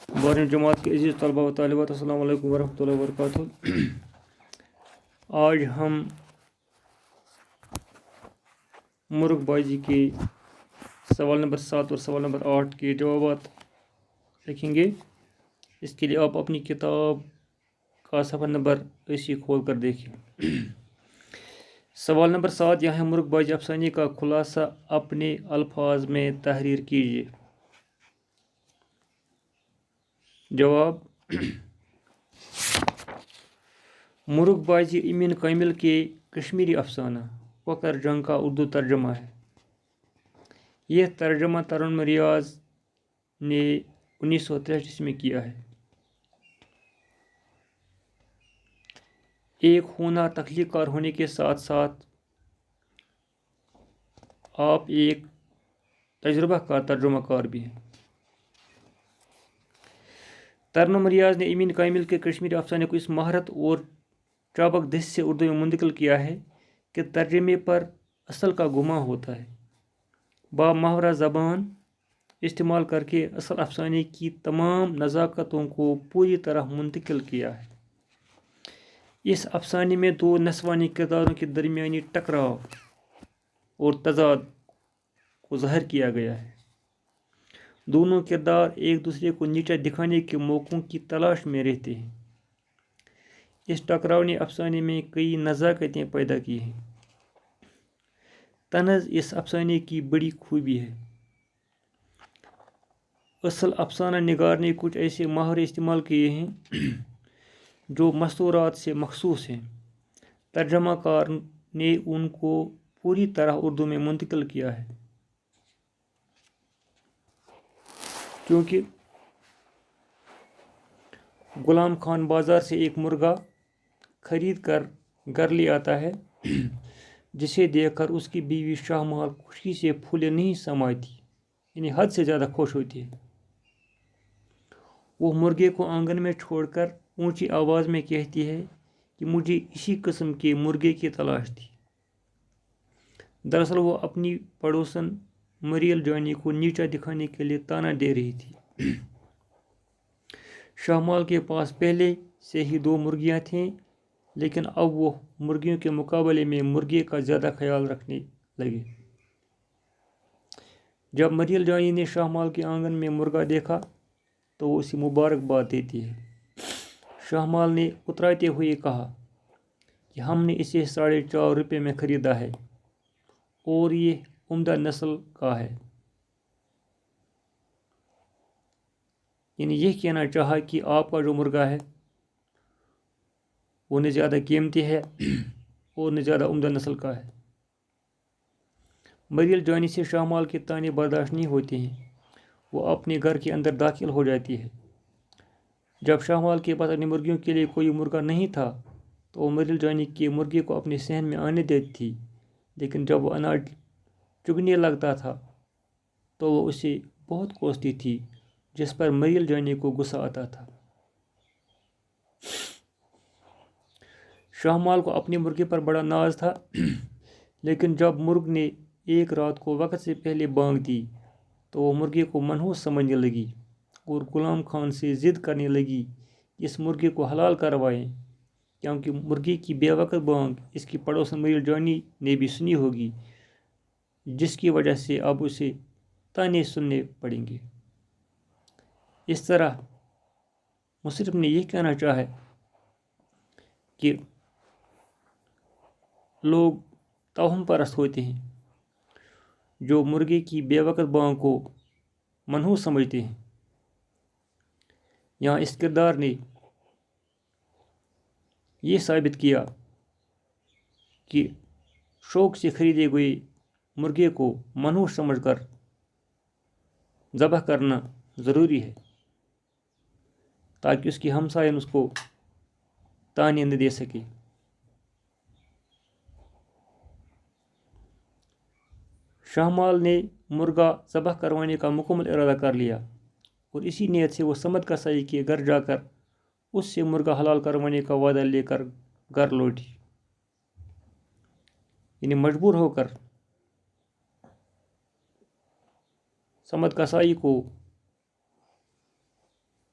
بارہویں جماعت کے عزیز طلباء و طالبات، السلام علیکم ورحمۃ اللہ وبرکاتہ۔ آج ہم مرغ بازی کے سوال نمبر 7 اور سوال نمبر 8 کے جوابات لکھیں گے۔ اس کے لیے آپ اپنی کتاب کا صفحہ نمبر 80 کھول کر دیکھیں۔ سوال نمبر 7 یہاں ہے، مرغ بازی افسانے کا خلاصہ اپنے الفاظ میں تحریر کیجیے۔ جواب: مرغ بازی امین کامل کے کشمیری افسانہ کوکر جنگ کا اردو ترجمہ ہے۔ یہ ترجمہ ترنم ریاض نے 1963 میں کیا ہے۔ ایک ہونہار تخلیق کار ہونے کے ساتھ ساتھ آپ ایک تجربہ کار ترجمہ کار بھی ہیں۔ ترنم ریاض نے امین کامل کے کشمیری افسانے کو اس مہارت اور چابک دست سے اردو میں منتقل کیا ہے کہ ترجمے پر اصل کا گمان ہوتا ہے۔ با محاورہ زبان استعمال کر کے اصل افسانے کی تمام نزاکتوں کو پوری طرح منتقل کیا ہے۔ اس افسانے میں دو نسوانی کرداروں کے درمیانی ٹکراؤ اور تضاد کو ظاہر کیا گیا ہے۔ دونوں کردار ایک دوسرے کو نیچا دکھانے کے موقعوں کی تلاش میں رہتے ہیں۔ اس ٹکراؤ نے افسانے میں کئی نزاکتیں پیدا کی ہیں۔ طنز اس افسانے کی بڑی خوبی ہے۔ اصل افسانہ نگار نے کچھ ایسے محاورے استعمال کیے ہیں جو مستورات سے مخصوص ہیں۔ ترجمہ کار نے ان کو پوری طرح اردو میں منتقل کیا ہے۔ کیونکہ غلام خان بازار سے ایک مرغا خرید کر گھر لے آتا ہے، جسے دیکھ کر اس کی بیوی شاہ محال خوشی سے پھولے نہیں سماتی، یعنی حد سے زیادہ خوش ہوتی ہے۔ وہ مرغے کو آنگن میں چھوڑ کر اونچی آواز میں کہتی ہے کہ مجھے اسی قسم کے مرغے کی تلاش تھی۔ دراصل وہ اپنی پڑوسن مریل جانی کو نیچا دکھانے کے لیے تانا دے رہی تھی۔ شاہ محال کے پاس پہلے سے ہی 2 مرغیاں تھیں، لیکن اب وہ مرغیوں کے مقابلے میں مرغے کا زیادہ خیال رکھنے لگے۔ جب مریل جانی نے شاہ محال کے آنگن میں مرغا دیکھا تو وہ اسے مبارکباد دیتی ہے۔ شاہ محال نے اتراتے ہوئے کہا کہ ہم نے اسے 4.5 روپے میں خریدا ہے اور یہ عمدہ نسل کا ہے۔ یعنی یہ کہنا چاہا کہ آپ کا جو مرغا ہے وہ نہ زیادہ قیمتی ہے اور نہ زیادہ عمدہ نسل کا ہے۔ مریل جانی سے شاہ محال کے تانے برداشت نہیں ہوتے ہیں۔ وہ اپنے گھر کے اندر داخل ہو جاتی ہے۔ جب شاہ محال کے پاس اپنی مرغیوں کے لیے کوئی مرغا نہیں تھا تو وہ مریل جانی کے مرغے کو اپنے صحن میں آنے دیتی تھی، لیکن جب وہ اناج چگنے لگتا تھا تو وہ اسے بہت کوستی تھی، جس پر مریل جانی کو غصہ آتا تھا۔ شاہ محال کو اپنے مرغے پر بڑا ناز تھا، لیکن جب مرغ نے ایک رات کو وقت سے پہلے بانگ دی تو وہ مرغے کو منحوس سمجھنے لگی اور غلام خان سے ضد کرنے لگی کہ اس مرغے کو حلال کروائیں، کیونکہ مرغے کی بے وقت بانگ اس کی پڑوسن مریل جانی نے بھی سنی ہوگی، جس کی وجہ سے اب اسے تانے سننے پڑیں گے۔ اس طرح مصنف نے یہ کہنا چاہا کہ لوگ توہم پرست ہوتے ہیں جو مرغے کی بے وقت بانگ کو منحوس سمجھتے ہیں۔ یہاں اس کردار نے یہ ثابت کیا کہ شوق سے خریدے ہوئے مرغے کو منحوس سمجھ کر ذبح کرنا ضروری ہے، تاکہ اس کی ہمسائن اس کو تانے نہ دے سکے۔ شاہ محال نے مرغا ذبح کروانے کا مکمل ارادہ کر لیا اور اسی نیت سے وہ سمت کسائی کے گھر جا کر اس سے مرغا حلال کروانے کا وعدہ لے کر گھر لوٹی، یعنی مجبور ہو کر سمت کسائی کو